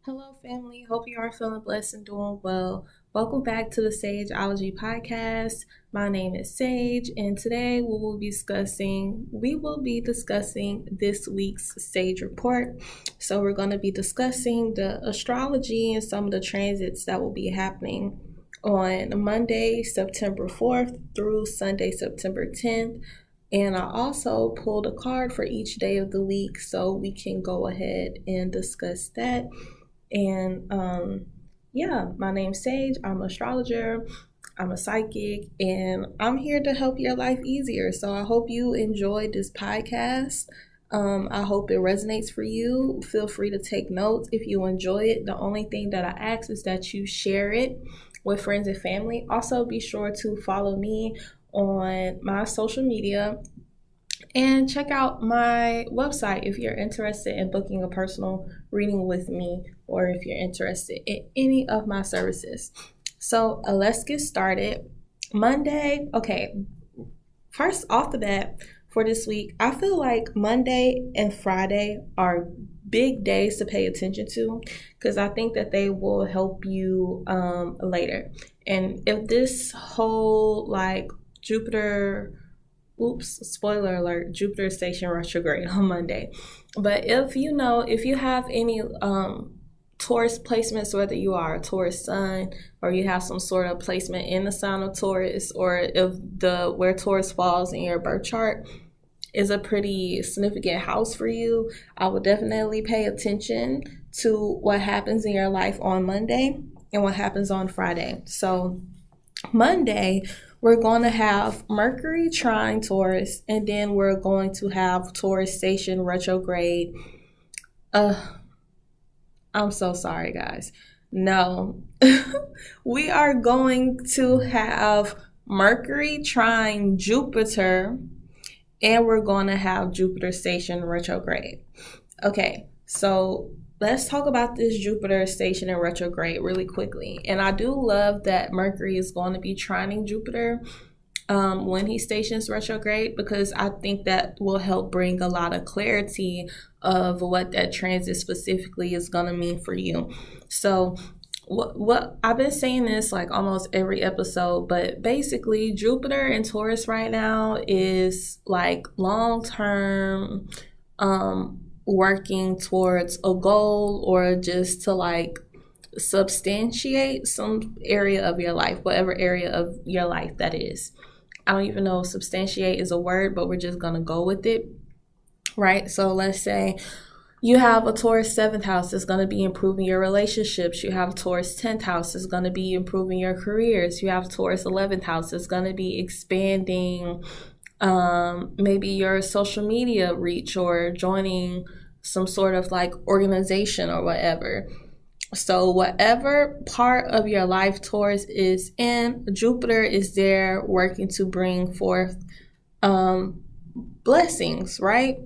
Hello, family. Hope you are feeling blessed and doing well. Welcome back to the Sageology podcast. My name is Sage, and today we will be discussing this week's Sage report. So we're going to be discussing the astrology and some of the transits that will be happening on Monday, September 4th through Sunday, September 10th. And I also pulled a card for each day of the week so we can go ahead and discuss that. And yeah, my name's Sage. I'm an astrologer, I'm a psychic, and I'm here to help your life easier. So I hope you enjoyed this podcast. I hope it resonates for you. Feel free to take notes if you enjoy it. The only thing that I ask is that you share it with friends and family. Also, be sure to follow me on my social media and check out my website if you're interested in booking a personal reading with me or if you're interested in any of my services. So let's get started. Monday, okay, first off the bat for this week, I feel like Monday and Friday are big days to pay attention to because I think that they will help you later. And if this whole Jupiter, spoiler alert, Jupiter station retrograde on Monday. But if you have any Taurus placements, whether you are a Taurus sun or you have some sort of placement in the sign of Taurus, or if where Taurus falls in your birth chart is a pretty significant house for you, I would definitely pay attention to what happens in your life on Monday and what happens on Friday. So Monday, we're going to have Mercury trine Taurus, and then we're going to have Taurus station retrograde. I'm so sorry, guys. No, we are going to have Mercury trine Jupiter, and we're going to have Jupiter station retrograde. Okay, so let's talk about this Jupiter station in retrograde really quickly. And I do love that Mercury is going to be trining Jupiter when he stations retrograde, because I think that will help bring a lot of clarity of what that transit specifically is going to mean for you. So what I've been saying this like almost every episode, but basically Jupiter in Taurus right now is like long-term working towards a goal, or just to substantiate some area of your life, whatever area of your life that is. I don't even know if substantiate is a word, but we're just going to go with it, right? So let's say you have a Taurus 7th house that's going to be improving your relationships. You have a Taurus 10th house that's going to be improving your careers. You have Taurus 11th house that's going to be expanding maybe your social media reach or joining some sort of organization or whatever. So whatever part of your life Taurus is in, Jupiter is there working to bring forth blessings, right?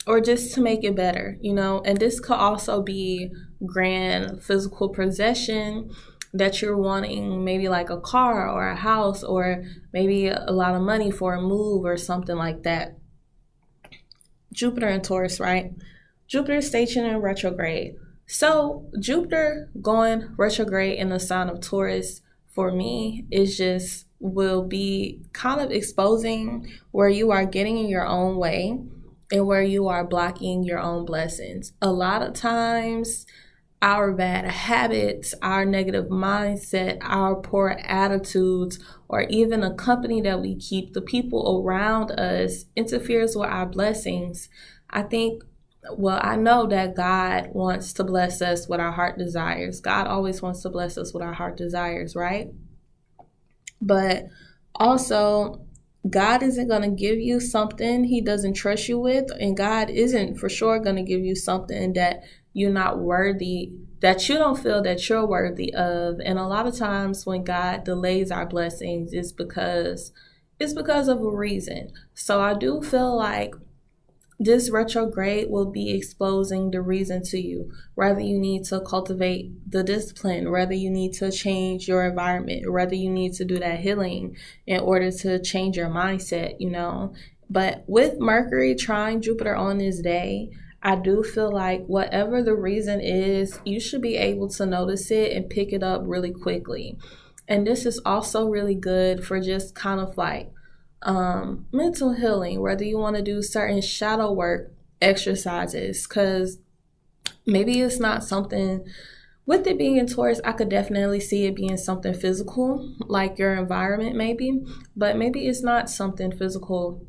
Or just to make it better, and this could also be grand physical possession that you're wanting, maybe like a car or a house, or maybe a lot of money for a move or something like that. Jupiter and Taurus, right? Jupiter station in retrograde. So Jupiter going retrograde in the sign of Taurus for me will be kind of exposing where you are getting in your own way and where you are blocking your own blessings. A lot of times our bad habits, our negative mindset, our poor attitudes, or even a company that we keep, the people around us, interferes with our blessings. I know that God wants to bless us with our heart desires. God always wants to bless us with our heart desires, right? But also, God isn't going to give you something he doesn't trust you with, and God isn't for sure going to give you something that you're not worthy, that you don't feel that you're worthy of. And a lot of times when God delays our blessings, it's because of a reason. So I do feel like this retrograde will be exposing the reason to you, whether you need to cultivate the discipline, whether you need to change your environment, whether you need to do that healing in order to change your mindset, But with Mercury trine Jupiter on this day, I do feel like whatever the reason is, you should be able to notice it and pick it up really quickly. And this is also really good for just kind of like mental healing, whether you want to do certain shadow work exercises, because maybe it's not something, with it being in Taurus, I could definitely see it being something physical, like your environment maybe, but maybe it's not something physical.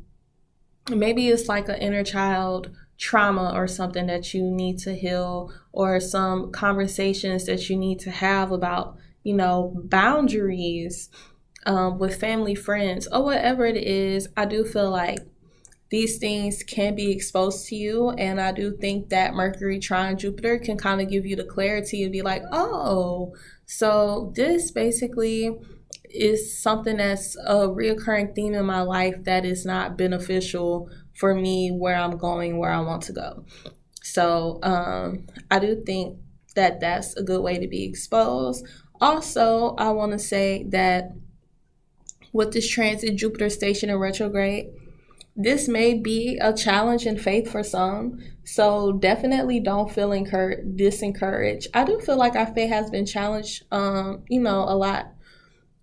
Maybe it's like an inner child trauma or something that you need to heal, or some conversations that you need to have about, boundaries with family, friends, or whatever it is. I do feel like these things can be exposed to you, and I do think that Mercury trine Jupiter can kind of give you the clarity and be like, oh, so this basically is something that's a reoccurring theme in my life that is not beneficial for me, where I'm going, where I want to go. So I do think that that's a good way to be exposed. Also, I want to say that with this transit, Jupiter station in retrograde, this may be a challenge in faith for some. So definitely don't feel disencouraged. I do feel like our faith has been challenged, a lot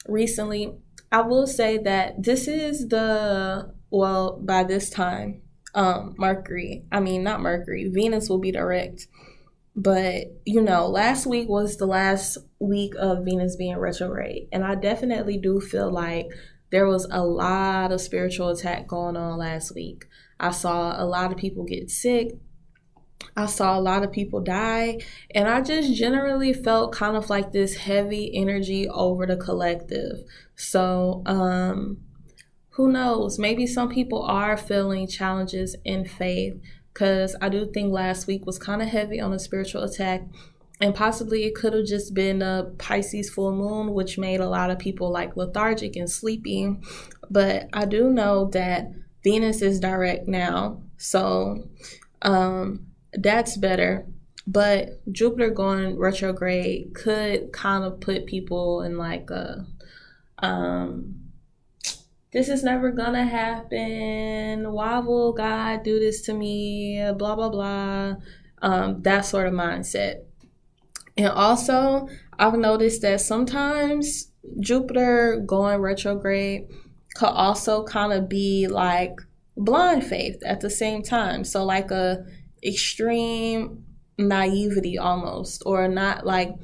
recently. I will say that this is by this time, Venus will be direct. But, last week was the last week of Venus being retrograde. And I definitely do feel like there was a lot of spiritual attack going on last week. I saw a lot of people get sick. I saw a lot of people die. And I just generally felt kind of like this heavy energy over the collective. So, who knows? Maybe some people are feeling challenges in faith, because I do think last week was kind of heavy on the spiritual attack. And possibly it could have just been a Pisces full moon, which made a lot of people like lethargic and sleepy. But I do know that Venus is direct now. So that's better. But Jupiter going retrograde could kind of put people in like a, this is never gonna happen. Why will God do this to me? Blah, blah, blah. That sort of mindset. And also, I've noticed that sometimes Jupiter going retrograde could also kind of be like blind faith at the same time. So like a extreme naivety almost, or not like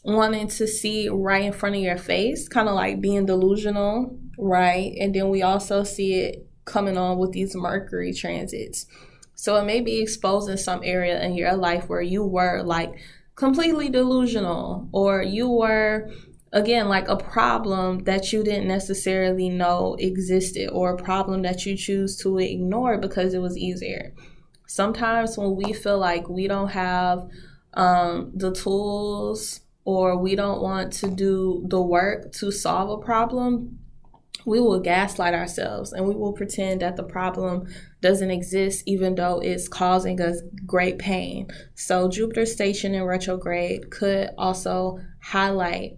wanting to see right in front of your face, kind of like being delusional, right? And then we also see it coming on with these Mercury transits. So it may be exposing some area in your life where you were like completely delusional, or you were, again, like a problem that you didn't necessarily know existed, or a problem that you choose to ignore because it was easier. Sometimes when we feel like we don't have the tools, or we don't want to do the work to solve a problem, we will gaslight ourselves and we will pretend that the problem doesn't exist, even though it's causing us great pain. So Jupiter station in retrograde could also highlight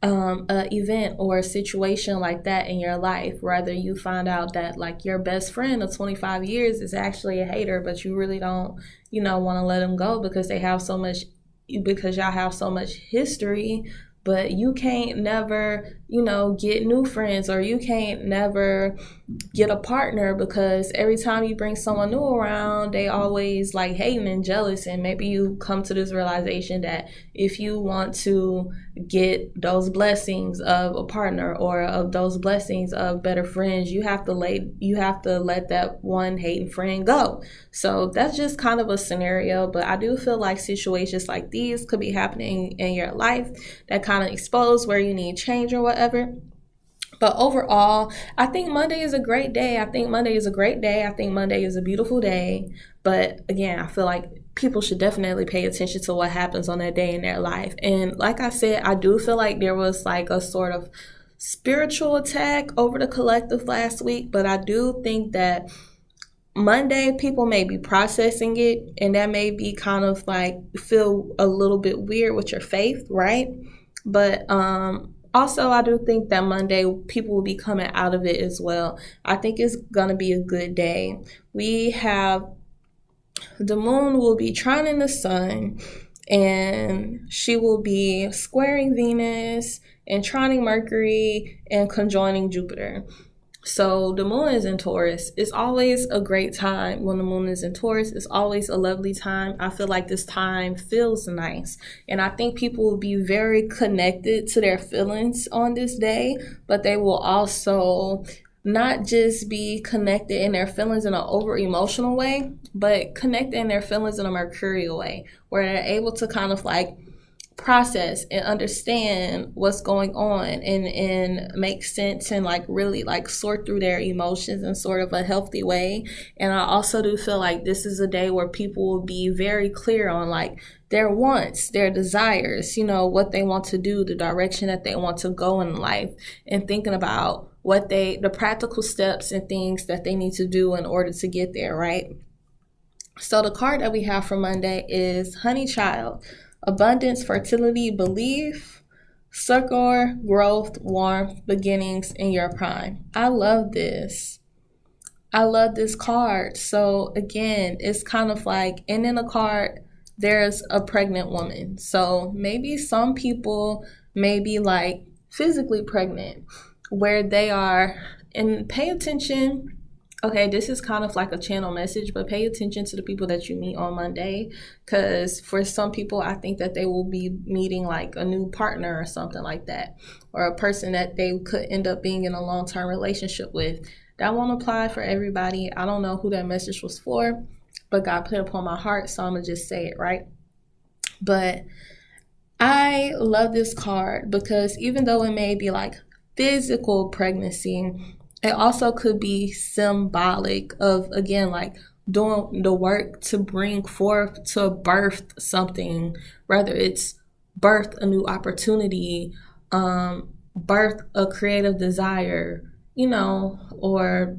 an event or a situation like that in your life. Whether you find out that like your best friend of 25 years is actually a hater, but you really don't, want to let them go because y'all have so much history. But you can't never, get new friends, or you can't never get a partner because every time you bring someone new around, they always like hating and jealous. And maybe you come to this realization that if you want to get those blessings of a partner, or of those blessings of better friends, you have to let that one hating friend go. So that's just kind of a scenario. But I do feel like situations like these could be happening in your life that kind of expose where you need change or whatever. But overall, I think Monday is a great day. I think Monday is a beautiful day. But again, I feel like people should definitely pay attention to what happens on that day in their life. And like I said, I do feel like there was like a sort of spiritual attack over the collective last week. But I do think that Monday, people may be processing it, and that may be kind of like feel a little bit weird with your faith, right? But also, I do think that Monday, people will be coming out of it as well. I think it's going to be a good day. We have The moon will be trining the sun, and she will be squaring Venus and trining Mercury and conjoining Jupiter. So the moon is in Taurus. It's always a great time when the moon is in Taurus. It's always a lovely time. I feel like this time feels nice. And I think people will be very connected to their feelings on this day, but they will also not just be connected in their feelings in an over emotional way, but connected in their feelings in a Mercurial way, where they're able to kind of like process and understand what's going on and make sense and like really like sort through their emotions in sort of a healthy way. And I also do feel like this is a day where people will be very clear on like their wants, their desires, what they want to do, the direction that they want to go in life, and thinking about the practical steps and things that they need to do in order to get there, right? So the card that we have for Monday is Honey Child. Abundance, fertility, belief, succor, growth, warmth, beginnings in your prime. I love this. I love this card. So again, it's kind of like, and in the card, there's a pregnant woman. So maybe some people may be like physically pregnant where they are, and pay attention. Okay, this is kind of like a channel message, but pay attention to the people that you meet on Monday, because for some people, I think that they will be meeting like a new partner or something like that, or a person that they could end up being in a long-term relationship with. That won't apply for everybody. I don't know who that message was for, but God put it upon my heart, so I'm going to just say it, right? But I love this card because even though it may be like physical pregnancy, it also could be symbolic of, again, like doing the work to bring forth, to birth something, whether it's birth a new opportunity, birth a creative desire, or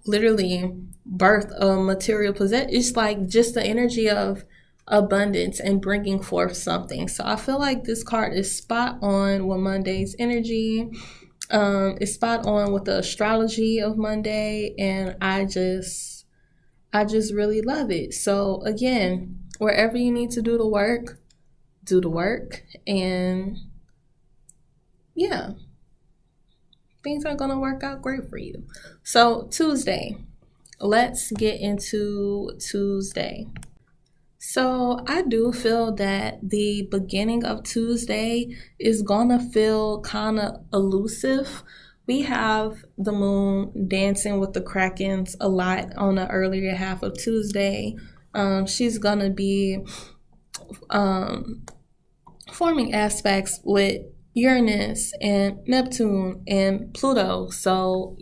literally birth a material possession. It's like just the energy of abundance and bringing forth something. So I feel like this card is spot on with Monday's energy. It's spot on with the astrology of Monday, and I just really love it. So again, wherever you need to do the work, and yeah, things are gonna work out great for you. So Tuesday, let's get into Tuesday. So I do feel that the beginning of Tuesday is gonna feel kind of elusive. We have the moon dancing with the Krakens a lot on the earlier half of Tuesday. She's gonna be forming aspects with Uranus and Neptune and Pluto. So,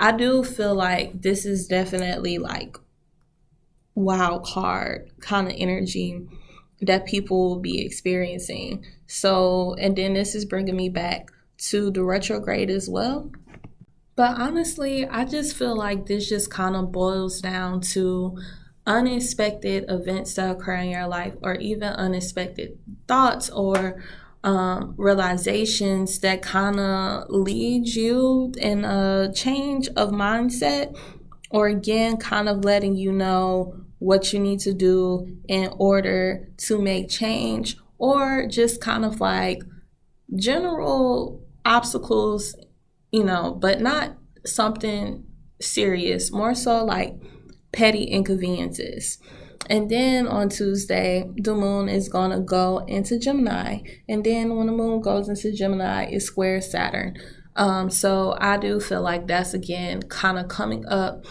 I do feel like this is definitely like wild card kind of energy that people will be experiencing. So, and then this is bringing me back to the retrograde as well. But honestly, I just feel like this just kind of boils down to unexpected events that occur in your life, or even unexpected thoughts or realizations that kind of lead you in a change of mindset, or again, kind of letting you know what you need to do in order to make change, or just kind of like general obstacles, but not something serious, more so like petty inconveniences. And then on Tuesday, the moon is going to go into Gemini. And then when the moon goes into Gemini, it squares Saturn. So I do feel like that's, again, kind of coming up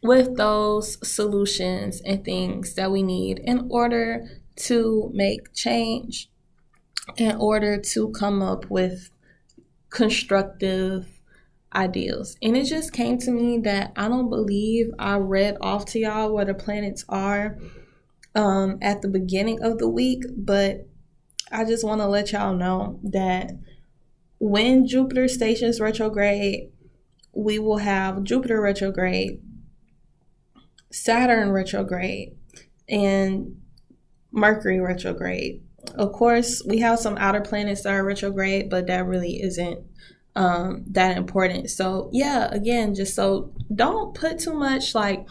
with those solutions and things that we need in order to make change, in order to come up with constructive ideals. And it just came to me that I don't believe I read off to y'all where the planets are at the beginning of the week, but I just want to let y'all know that when Jupiter stations retrograde, we will have Jupiter retrograde, Saturn retrograde, and Mercury retrograde. Of course, we have some outer planets that are retrograde, but that really isn't that important. So yeah, again, just so don't put too much like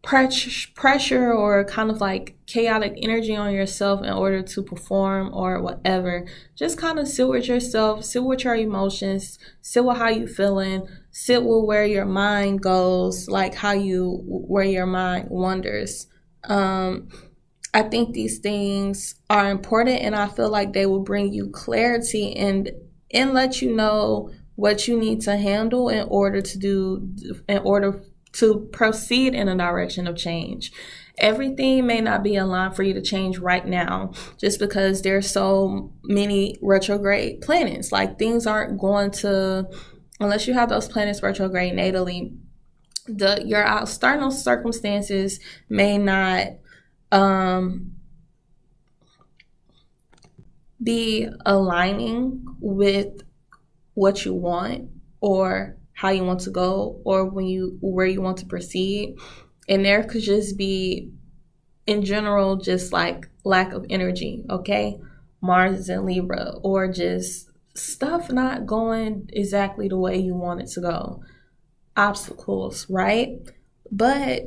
pressure or kind of like chaotic energy on yourself in order to perform or whatever. Just kind of sit with yourself, sit with your emotions, sit with how you feeling, sit with where your mind goes, like where your mind wanders. I think these things are important, and I feel like they will bring you clarity and let you know what you need to handle in order to proceed in a direction of change. Everything may not be aligned for you to change right now just because there's so many retrograde planets. Like, things aren't going to, unless you have those planets retrograde natally, your external circumstances may not be aligning with what you want or how you want to go or where you want to proceed. And there could just be, in general, just like lack of energy, okay? Mars is in Libra, or just stuff not going exactly the way you want it to go. Obstacles, right? But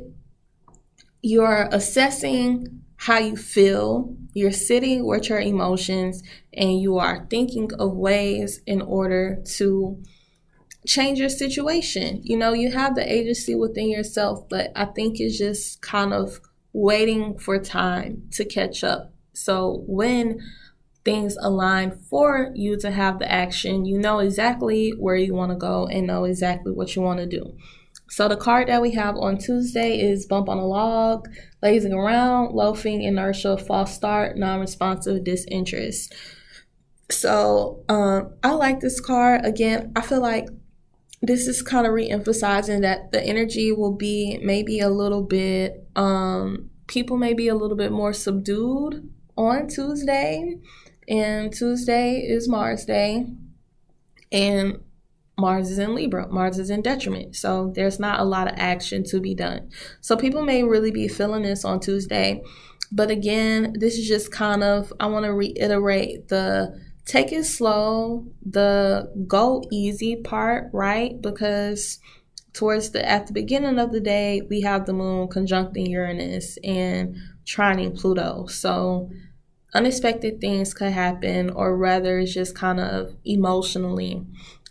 you're assessing how you feel, you're sitting with your emotions, and you are thinking of ways in order to change your situation. You know, you have the agency within yourself, but I think it's just kind of waiting for time to catch up. So when things align for you to have the action, you know exactly where you want to go and know exactly what you want to do. So the card that we have on Tuesday is bump on a log, lazing around, loafing, inertia, false start, non-responsive, disinterest. So I like this card. Again, I feel like this is kind of re-emphasizing that the energy will be maybe a little bit, people may be a little bit more subdued on Tuesday. And Tuesday is Mars Day. And Mars is in Libra. Mars is in detriment. So there's not a lot of action to be done. So people may really be feeling this on Tuesday. But again, this is just kind of, I want to reiterate the take it slow, the go easy part, right? Because at the beginning of the day, we have the moon conjuncting Uranus and trining Pluto. So unexpected things could happen, or rather it's just kind of emotionally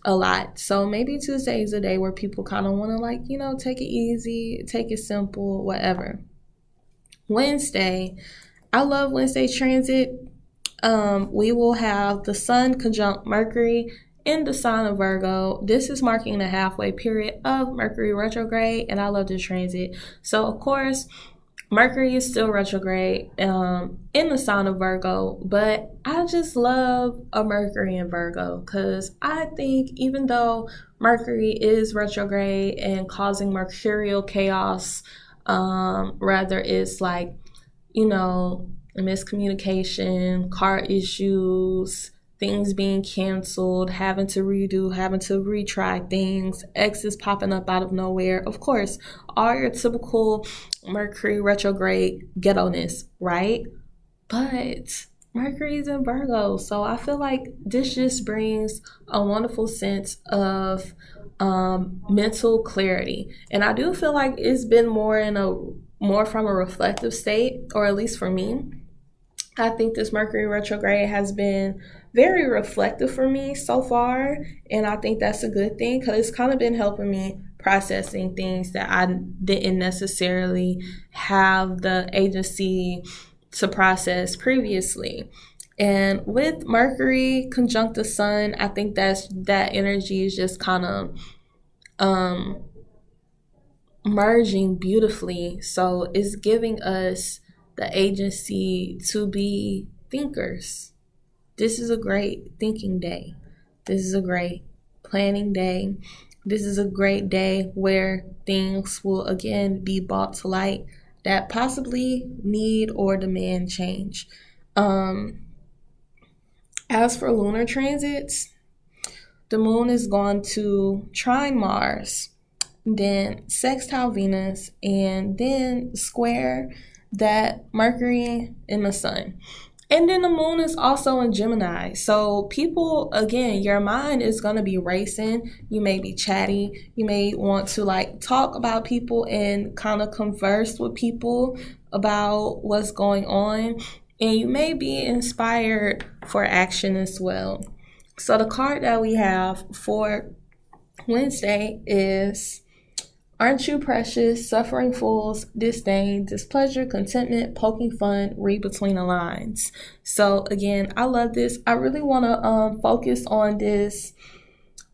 a lot. So maybe Tuesday is a day where people kind of want to take it easy, take it simple, whatever. Wednesday, I love Wednesday transit. We will have the sun conjunct Mercury in the sign of Virgo. This is marking the halfway period of Mercury retrograde, and I love this transit. So of course, Mercury is still retrograde in the sign of Virgo, but I just love a Mercury in Virgo because I think even though Mercury is retrograde and causing Mercurial chaos, rather it's like, miscommunication, car issues, things being canceled, having to redo, having to retry things, exes popping up out of nowhere. Of course, all your typical Mercury retrograde ghetto-ness, right? But Mercury's in Virgo, so I feel like this just brings a wonderful sense of mental clarity. And I do feel like it's been more from a reflective state, or at least for me. I think this Mercury retrograde has been very reflective for me so far, and I think that's a good thing because it's kind of been helping me processing things that I didn't necessarily have the agency to process previously. And with Mercury conjunct the sun, I think that energy is just kind of merging beautifully. So it's giving us the agency to be thinkers. This is a great thinking day. This is a great planning day. This is a great day where things will again be brought to light that possibly need or demand change. As for lunar transits, the moon is going to trine Mars, then sextile Venus, and then square that Mercury and the sun. And then the moon is also in Gemini. So people, again, your mind is going to be racing. You may be chatty. You may want to like talk about people and kind of converse with people about what's going on. And you may be inspired for action as well. So the card that we have for Wednesday is: aren't you precious? Suffering fools, disdain, displeasure, contentment, poking fun, read between the lines. So again, I love this. I really want to focus on this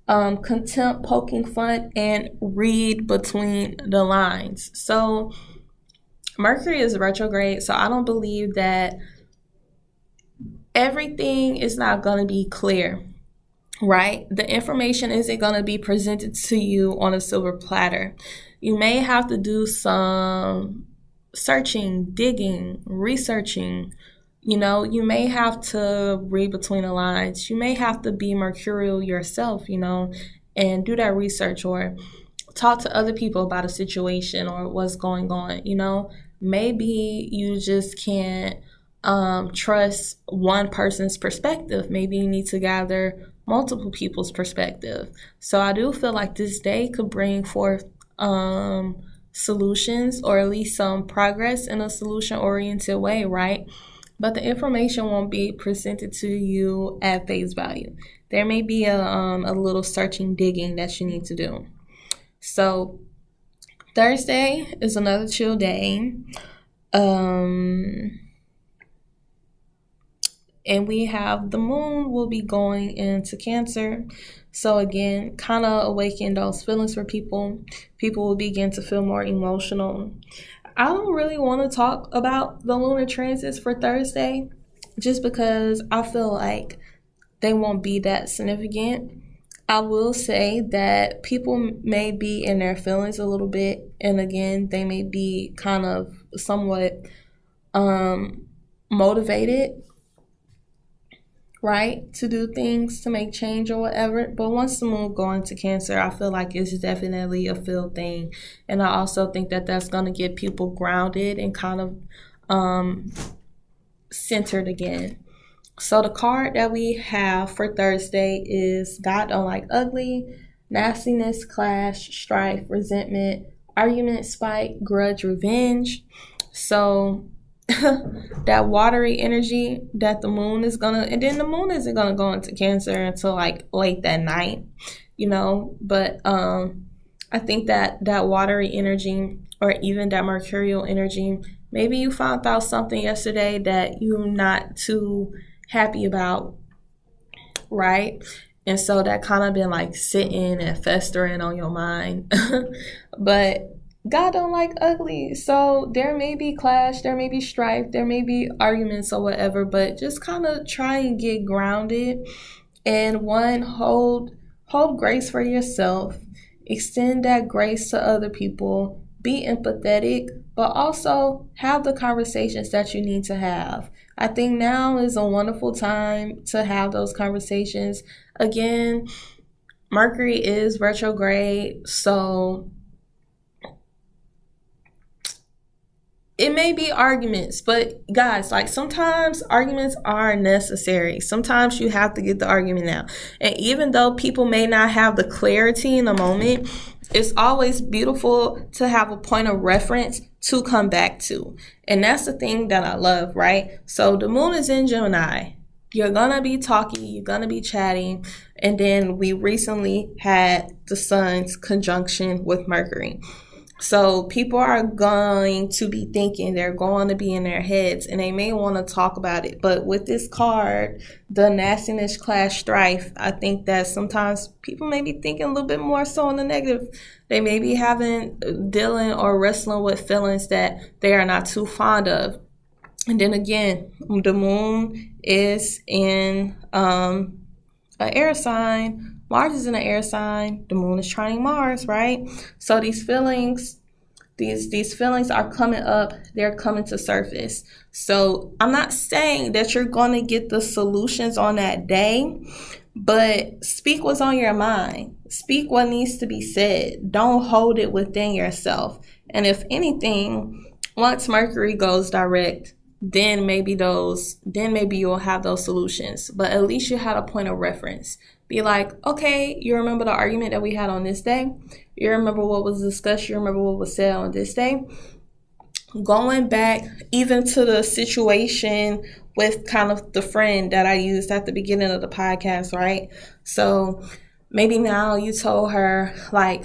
contempt, poking fun, and read between the lines. So Mercury is retrograde, so I don't believe that everything is not going to be clear. Right? The information isn't going to be presented to you on a silver platter. You may have to do some searching, digging, researching. You may have to read between the lines. You may have to be Mercurial yourself, and do that research, or talk to other people about a situation or what's going on. Maybe you just can't trust one person's perspective. Maybe you need to gather multiple people's perspective. So I do feel like this day could bring forth solutions, or at least some progress in a solution-oriented way, right? But the information won't be presented to you at face value. There may be a little searching, digging that you need to do. So Thursday is another chill day. And we have the moon will be going into Cancer. So again, kind of awaken those feelings for people. People will begin to feel more emotional. I don't really want to talk about the lunar transits for Thursday, just because I feel like they won't be that significant. I will say that people may be in their feelings a little bit. And again, they may be kind of somewhat motivated, right, to do things, to make change or whatever. But once the moon go into Cancer, I feel like it's definitely a feel thing. And I also think that that's going to get people grounded and kind of centered again. So the card that we have for Thursday is God don't like ugly, nastiness, clash, strife, resentment, argument, spite, grudge, revenge. So that watery energy that the moon is gonna, and then the moon isn't gonna go into Cancer until like late that night, but I think that watery energy, or even that Mercurial energy, maybe you found out something yesterday that you're not too happy about, right? And so that kind of been like sitting and festering on your mind. But God don't like ugly. So there may be clash, there may be strife, there may be arguments or whatever, but just kind of try and get grounded. And hold grace for yourself. Extend that grace to other people. Be empathetic, but also have the conversations that you need to have. I think now is a wonderful time to have those conversations. Again, Mercury is retrograde, so it may be arguments, but guys, like sometimes arguments are necessary. Sometimes you have to get the argument out. And even though people may not have the clarity in the moment, it's always beautiful to have a point of reference to come back to. And that's the thing that I love, right? So the moon is in Gemini. You're going to be talking, you're going to be chatting. And then we recently had the sun's conjunction with Mercury. So people are going to be thinking, they're going to be in their heads, and they may want to talk about it. But with this card, the nastiness, clash, strife, I think that sometimes people may be thinking a little bit more so in the negative. They may be dealing or wrestling with feelings that they are not too fond of. And then again, the moon is in an air sign. Mars is in an air sign. The moon is trining Mars, right? So these feelings are coming up. They're coming to surface. So I'm not saying that you're going to get the solutions on that day, but speak what's on your mind. Speak what needs to be said. Don't hold it within yourself. And if anything, once Mercury goes direct, then maybe you'll have those solutions. But at least you had a point of reference. Be like, okay, you remember the argument that we had on this day? You remember what was discussed? You remember what was said on this day? Going back even to the situation with kind of the friend that I used at the beginning of the podcast, right? So maybe now you told her, like,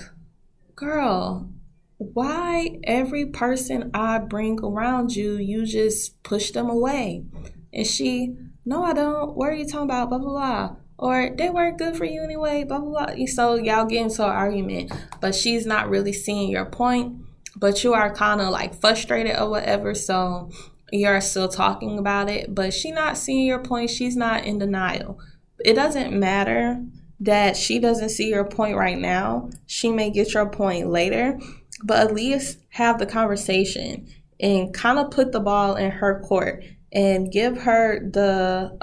girl, why every person I bring around you, you just push them away? And she, no, I don't. What are you talking about? Blah, blah, blah. Or they weren't good for you anyway, blah, blah, blah. So y'all get into an argument, but she's not really seeing your point, but you are kind of like frustrated or whatever. So you're still talking about it, but she's not seeing your point. She's not in denial. It doesn't matter that she doesn't see your point right now. She may get your point later, but at least have the conversation and kind of put the ball in her court and give her the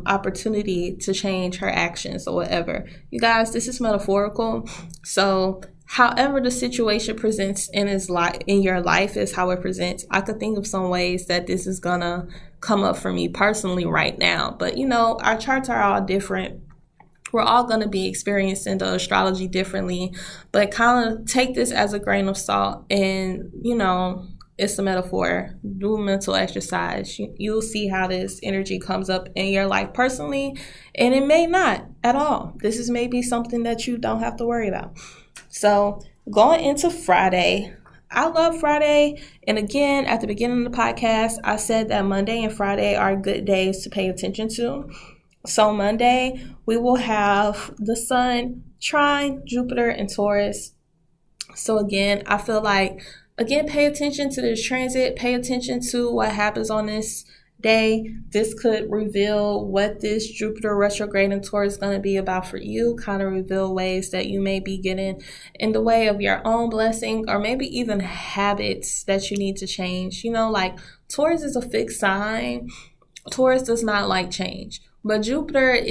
opportunity to change her actions or whatever. You guys, this is metaphorical. So however the situation presents in your life is how it presents. I could think of some ways that this is gonna come up for me personally right now. But our charts are all different. We're all going to be experiencing the astrology differently, but kind of take this as a grain of salt and, it's a metaphor. Do a mental exercise. You'll see how this energy comes up in your life personally, and it may not at all. This is maybe something that you don't have to worry about. So going into Friday, I love Friday. And again, at the beginning of the podcast, I said that Monday and Friday are good days to pay attention to. So Monday, we will have the sun trine Jupiter and Taurus. So again, I feel like, pay attention to this transit. Pay attention to what happens on this day. This could reveal what this Jupiter retrograde and Taurus is going to be about for you. Kind of reveal ways that you may be getting in the way of your own blessing, or maybe even habits that you need to change. Like Taurus is a fixed sign. Taurus does not like change. But Jupiter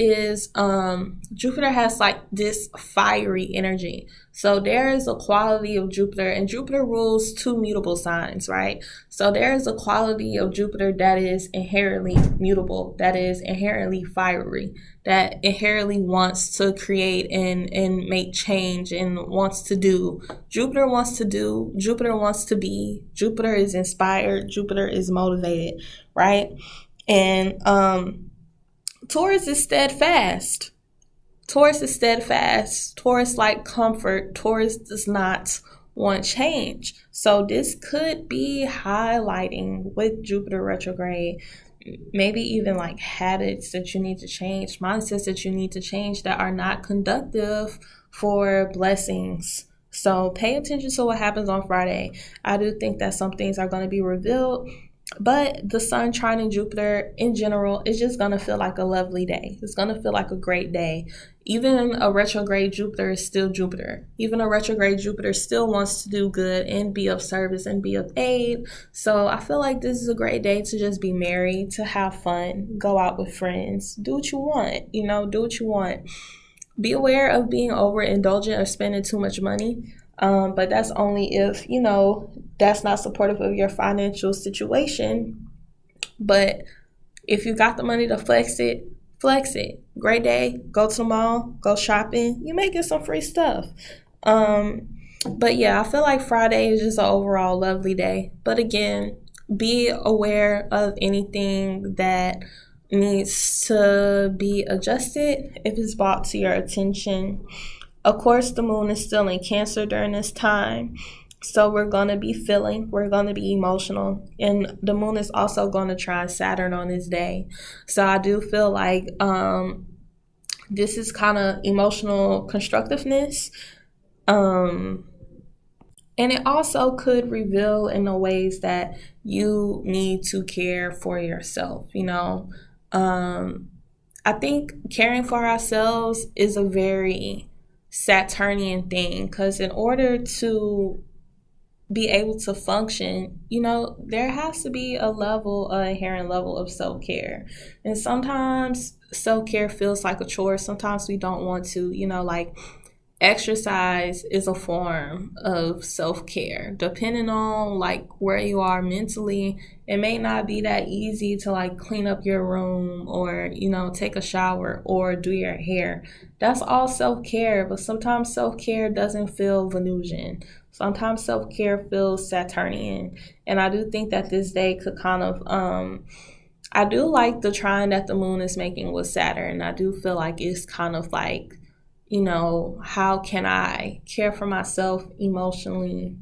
has like this fiery energy. So there is a quality of Jupiter, and Jupiter rules two mutable signs, right? So there is a quality of Jupiter that is inherently mutable, that is inherently fiery, that inherently wants to create and make change and wants to do. Jupiter wants to do, Jupiter wants to be, Jupiter is inspired, Jupiter is motivated, right? And Taurus is steadfast. Taurus like comfort. Taurus does not want change. So this could be highlighting with Jupiter retrograde, maybe even like habits that you need to change, mindsets that you need to change that are not conductive for blessings. So pay attention to what happens on Friday. I do think that some things are going to be revealed. But the sun trining Jupiter in general is just going to feel like a lovely day. It's going to feel like a great day. Even a retrograde Jupiter is still Jupiter. Even a retrograde Jupiter still wants to do good and be of service and be of aid. So I feel like this is a great day to just be merry, to have fun, go out with friends, do what you want, do what you want. Be aware of being overindulgent or spending too much money. But that's only if, that's not supportive of your financial situation. But if you got the money to flex it. Great day. Go to the mall. Go shopping. You may get some free stuff. But yeah, I feel like Friday is just an overall lovely day. But again, be aware of anything that needs to be adjusted if it's brought to your attention. Of course, the moon is still in Cancer during this time. So we're going to be we're going to be emotional. And the moon is also going to trine Saturn on this day. So I do feel like this is kind of emotional constructiveness. And it also could reveal in the ways that you need to care for yourself, I think caring for ourselves is a very Saturnian thing, because in order to be able to function, there has to be an inherent level of self-care. And sometimes self-care feels like a chore. Sometimes we don't want to, exercise is a form of self-care. Depending on like where you are mentally, it may not be that easy to like clean up your room or, take a shower or do your hair. That's all self-care, but sometimes self-care doesn't feel Venusian. Sometimes self-care feels Saturnian. And I do think that this day could kind of I do like the trine that the moon is making with Saturn. I do feel like it's kind of like, how can I care for myself emotionally?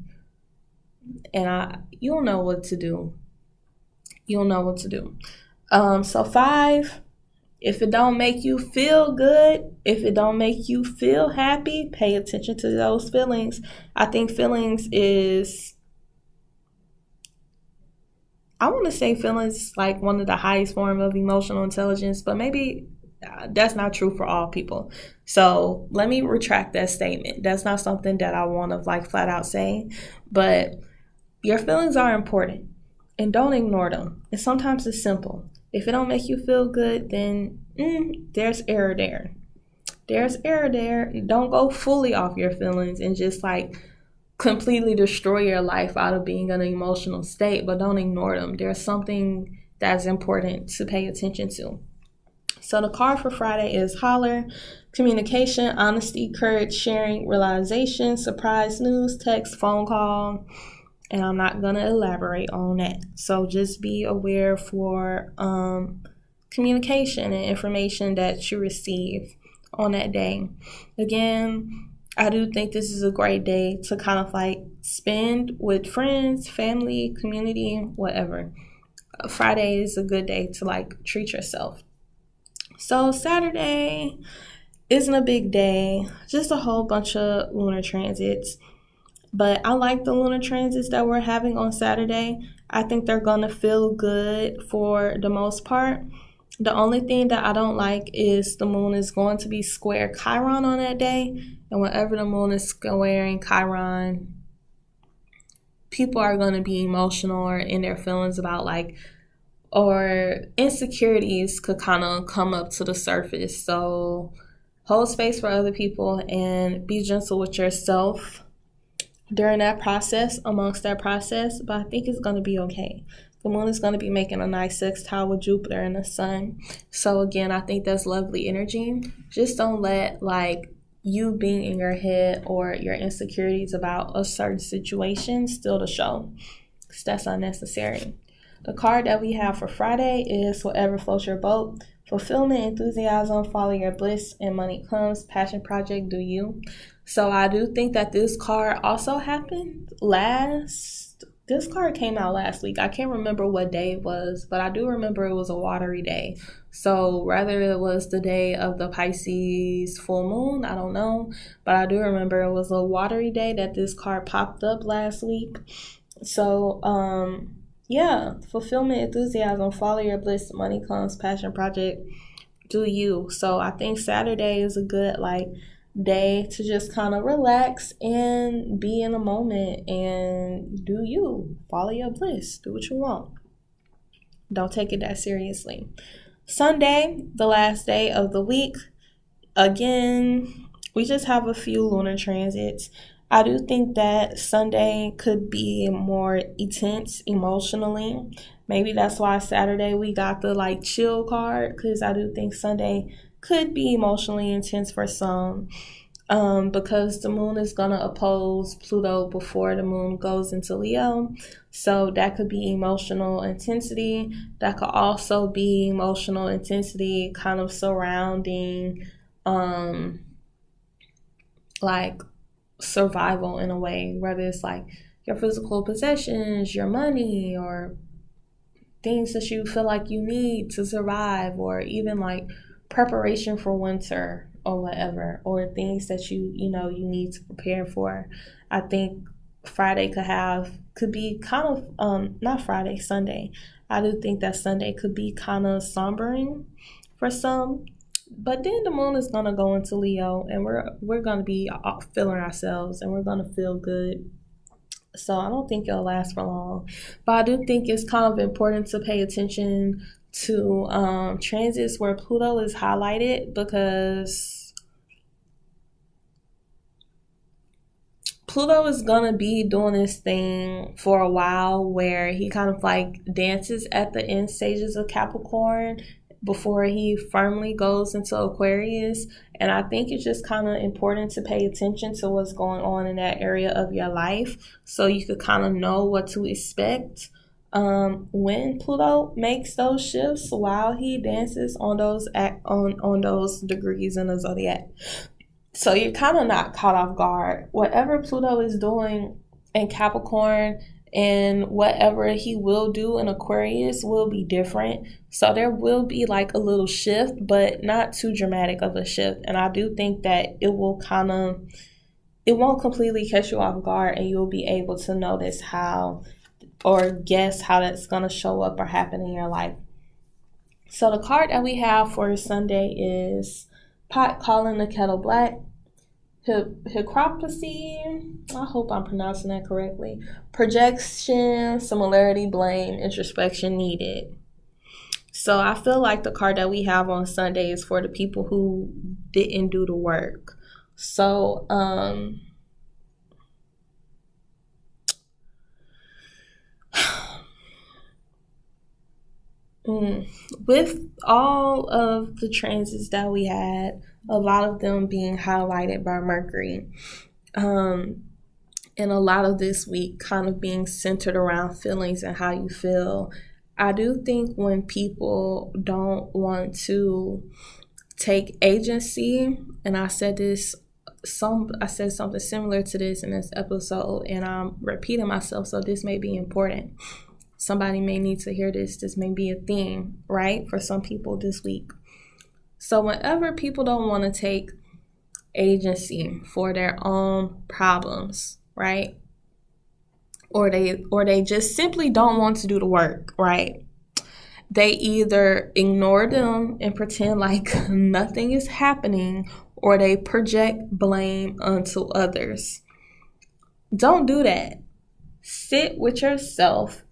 And you'll know what to do. You'll know what to do. So 5, if it don't make you feel good, if it don't make you feel happy, pay attention to those feelings. I think feelings is, I want to say feelings is like one of the highest form of emotional intelligence, but maybe that's not true for all people. So let me retract that statement. That's not something that I want to like flat out say, but your feelings are important and don't ignore them. And sometimes it's simple. If it don't make you feel good, then there's error there. There's error there. Don't go fully off your feelings and just like completely destroy your life out of being in an emotional state, but don't ignore them. There's something that's important to pay attention to. So the card for Friday is holler, communication, honesty, courage, sharing, realization, surprise news, text, phone call, and I'm not going to elaborate on that. So just be aware for communication and information that you receive on that day. Again, I do think this is a great day to kind of like spend with friends, family, community, whatever. Friday is a good day to like treat yourself. So Saturday isn't a big day, just a whole bunch of lunar transits. But I like the lunar transits that we're having on Saturday. I think they're going to feel good for the most part. The only thing that I don't like is the moon is going to be square Chiron on that day. And whenever the moon is squaring Chiron, people are going to be emotional or in their feelings about like, or insecurities could kind of come up to the surface. So hold space for other people and be gentle with yourself during that process, amongst that process. But I think it's going to be okay. The moon is going to be making a nice sextile with Jupiter and the sun. So again, I think that's lovely energy. Just don't let like you being in your head or your insecurities about a certain situation steal the show, because that's unnecessary. The card that we have for Friday is whatever floats your boat. Fulfillment, enthusiasm, follow your bliss, and money comes. Passion project, do you. So I do think that this card also happened this card came out last week. I can't remember what day it was, but I do remember it was a watery day. So whether it was the day of the Pisces full moon, I don't know. But I do remember it was a watery day that this card popped up last week. So, yeah, fulfillment, enthusiasm, follow your bliss, money comes, passion project, do you. So I think Saturday is a good like day to just kind of relax and be in a moment and do you. Follow your bliss. Do what you want. Don't take it that seriously. Sunday, the last day of the week. Again, we just have a few lunar transits. I do think that Sunday could be more intense emotionally. Maybe that's why Saturday we got the like chill card, because I do think Sunday could be emotionally intense for some, because the moon is going to oppose Pluto before the moon goes into Leo. So that could be emotional intensity. That could also be emotional intensity kind of surrounding like survival in a way, whether it's like your physical possessions, your money, or things that you feel like you need to survive, or even like preparation for winter or whatever, or things that you need to prepare for. I think Sunday. I do think that Sunday could be kind of sombering for some. But then the moon is going to go into Leo, and we're going to be feeling ourselves, and we're going to feel good. So I don't think it'll last for long. But I do think it's kind of important to pay attention to transits where Pluto is highlighted, because Pluto is gonna be doing this thing for a while where he kind of like dances at the end stages of Capricorn before he firmly goes into Aquarius. And I think it's just kind of important to pay attention to what's going on in that area of your life so you could kind of know what to expect when Pluto makes those shifts while he dances on those degrees in the zodiac. So you're kind of not caught off guard. Whatever Pluto is doing in Capricorn and whatever he will do in Aquarius will be different. So there will be like a little shift, but not too dramatic of a shift. And I do think that it won't completely catch you off guard, and you'll be able to notice how or guess how that's going to show up or happen in your life. So the card that we have for Sunday is Pot Calling the Kettle Black, Hypocrisy, I hope I'm pronouncing that correctly, Projection, Similarity, Blame, Introspection Needed. So I feel like the card that we have on Sunday is for the people who didn't do the work. So, with all of the transits that we had, a lot of them being highlighted by Mercury, and a lot of this week kind of being centered around feelings and how you feel, I do think when people don't want to take agency, and I said something similar to this in this episode, and I'm repeating myself, so this may be important. Somebody may need to hear this. This may be a theme, right, for some people this week. So whenever people don't want to take agency for their own problems, right, or they just simply don't want to do the work, right, they either ignore them and pretend like nothing is happening, or they project blame onto others. Don't do that. Sit with yourself.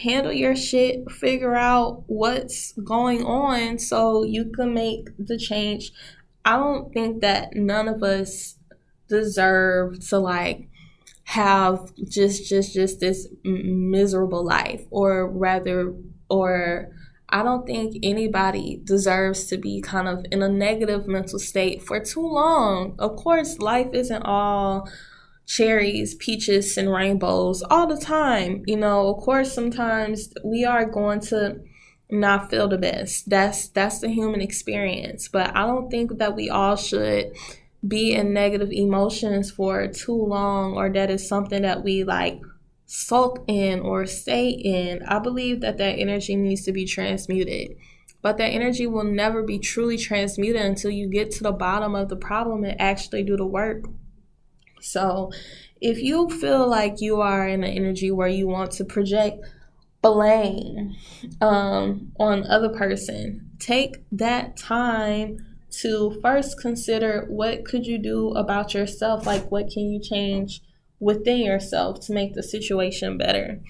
Handle your shit, figure out what's going on so you can make the change. I don't think that none of us deserve to like have just this miserable life, or I don't think anybody deserves to be kind of in a negative mental state for too long. Of course, life isn't all cherries, peaches, and rainbows all the time. You know, of course, sometimes we are going to not feel the best. That's the human experience. But I don't think that we all should be in negative emotions for too long, or that is something that we like sulk in or stay in. I believe that energy needs to be transmuted. But that energy will never be truly transmuted until you get to the bottom of the problem and actually do the work. So if you feel like you are in an energy where you want to project blame on other person, take that time to first consider what could you do about yourself, like what can you change within yourself to make the situation better.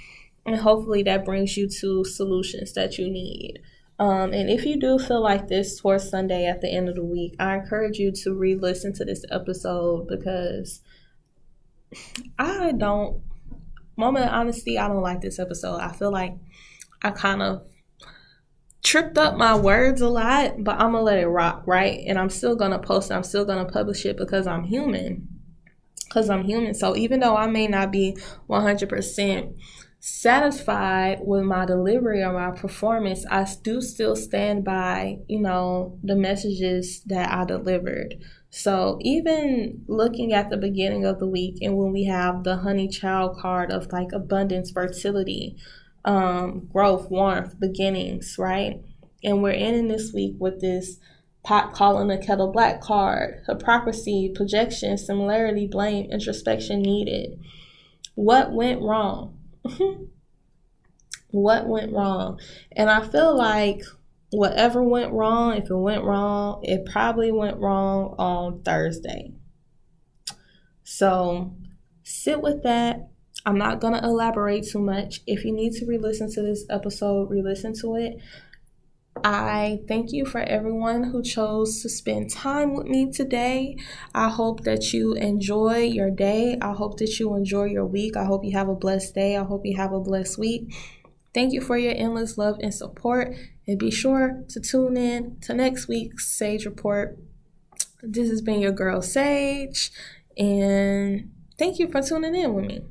And hopefully that brings you to solutions that you need. And if you do feel like this towards Sunday at the end of the week, I encourage you to re-listen to this episode, because moment of honesty, I don't like this episode. I feel like I kind of tripped up my words a lot, but I'm gonna let it rock, right? And I'm still gonna post it. I'm still gonna publish it because I'm human. So even though I may not be 100% satisfied with my delivery or my performance, I do still stand by, the messages that I delivered. So even looking at the beginning of the week, and when we have the honey child card of like abundance, fertility, growth, warmth, beginnings, right? And we're ending this week with this pot calling the kettle black card, hypocrisy, projection, similarity, blame, introspection needed. What went wrong? What went wrong? And I feel like whatever went wrong, if it went wrong, it probably went wrong on Thursday. So sit with that. I'm not going to elaborate too much. If you need to re-listen to this episode, re-listen to it. I thank you for everyone who chose to spend time with me today. I hope that you enjoy your day. I hope that you enjoy your week. I hope you have a blessed day. I hope you have a blessed week. Thank you for your endless love and support. And be sure to tune in to next week's Sage Report. This has been your girl Sage. And thank you for tuning in with me.